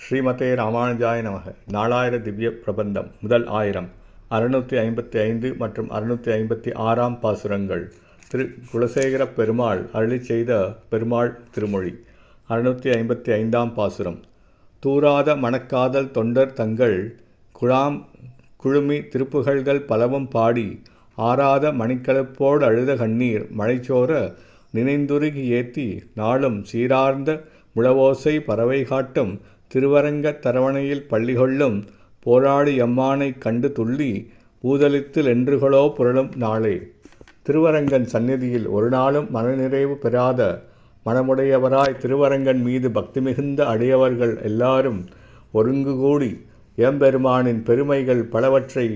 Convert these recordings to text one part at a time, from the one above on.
ஸ்ரீமதே ராமானுஜாய நமக. நாலாயிர திவ்ய பிரபந்தம் முதல் 1000 655 மற்றும் 656 பாசுரங்கள். திரு குலசேகர பெருமாள் அருளி செய்த பெருமாள் திருமொழி. 655 பாசுரம். தூராத மணக்காதல் தொண்டர் தங்கள் குழுமி திருப்புகழ்கள் பலவும் பாடி ஆராத மணிக்கலப்போடு அழுத கண்ணீர் மழைச்சோர நினைந்துருகி ஏத்தி நாளும் சீரார்ந்த முழவோசை பறவை காட்டும் திருவரங்க தரவணையில் பள்ளிகொள்ளும் போராடி எம்மானை கண்டு துள்ளி ஊதலித்து லென்றுகளோ புரளும் நாளே. திருவரங்கன் சந்நிதியில் ஒரு நாளும் மனநிறைவு பெறாத மனமுடையவராய் திருவரங்கன் மீது பக்தி மிகுந்த அடையவர்கள் எல்லாரும் ஒருங்குகூடி எம்பெருமானின் பெருமைகள் பலவற்றை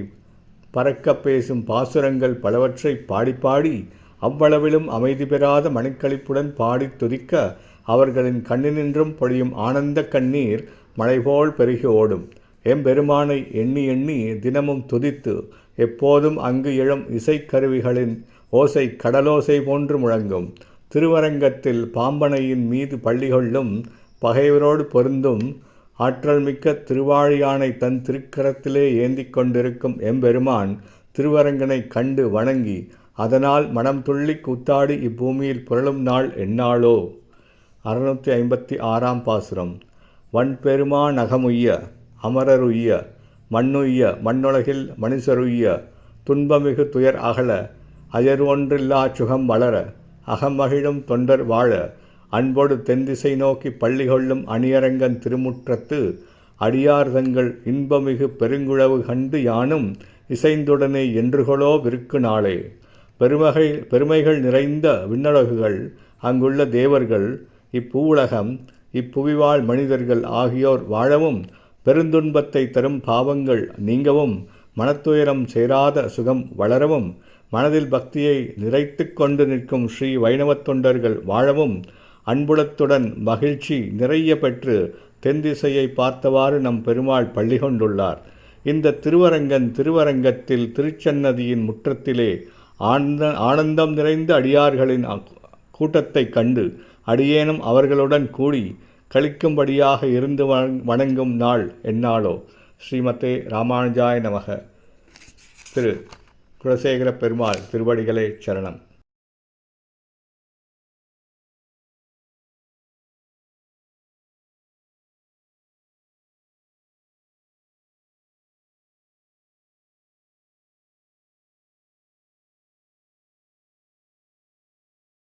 பறக்க பேசும் பாசுரங்கள் பலவற்றை பாடி அவ்வளவிலும் அமைதி பெறாத மணிக்களிப்புடன் பாடி துதிக்க அவர்களின் கண்ணினின்றும் பொழியும் ஆனந்த கண்ணீர் மழைபோல் பெருகி ஓடும். எம்பெருமானை எண்ணி எண்ணி தினமும் துதித்து எப்போதும் அங்கு எழும் இசைக்கருவிகளின் ஓசை கடலோசை போன்று முழங்கும். திருவரங்கத்தில் பாம்பனையின் மீது பள்ளிகொள்ளும் பகைவரோடு பொருந்தும் ஆற்றல் மிக்க திருவாழியானை தன் திருக்கரத்திலே ஏந்தி கொண்டிருக்கும் எம்பெருமான் திருவரங்கனை கண்டு வணங்கி அதனால் மனம் துள்ளி கூத்தாடி இப்பூமியில் புரளும் நாள் எந்நாளோ. 656 பாசுரம். வன்பெருமா நகமுய்ய அமரருய்ய மண்ணுய்ய மண்ணுலகில் மனுஷருய்ய துன்பமிகு துயர் அகல அயர் ஒன்றில்லா சுகம் வளர அகமகிழும் தொண்டர் வாழ அன்பொடு தென்திசை நோக்கி பள்ளி கொள்ளும் அணியரங்கன் திருமுற்றத்து அடியார் தங்கள் இன்பமிகு பெருங்குழவு கண்டு யானும் இசைந்துடனே என்றுகளோ விருக்கு நாளே. பெருமைகள் நிறைந்த விண்ணழகுகள் அங்குள்ள தேவர்கள் இப்பூவுலகம் இப்புவிவாழ் மனிதர்கள் ஆகியோர் வாழவும் பெருந்துன்பத்தை தரும் பாவங்கள் நீங்கவும் மனத்துயரம் சேராத சுகம் வளரவும் மனதில் பக்தியை நிறைத்து கொண்டு நிற்கும் ஸ்ரீ வைணவத் தொண்டர்கள் வாழவும் அன்புலத்துடன் மகிழ்ச்சி நிறைய பெற்று தென்திசையை பார்த்தவாறு நம் பெருமாள் பள்ளி கொண்டுள்ளார். இந்த திருவரங்கத்தில் திருச்சன்னதியின் முற்றத்திலே ஆனந்தம் நிறைந்த அடியார்களின் கூட்டத்தை கண்டு அடியேனும் அவர்களுடன் கூடி கழிக்கும்படியாக இருந்து வணங்கும் நாள் எந்நாளோ. ஸ்ரீமதே ராமானுஜாய நமக. திரு குலசேகர பெருமாள் திருவடிகளே சரணம்.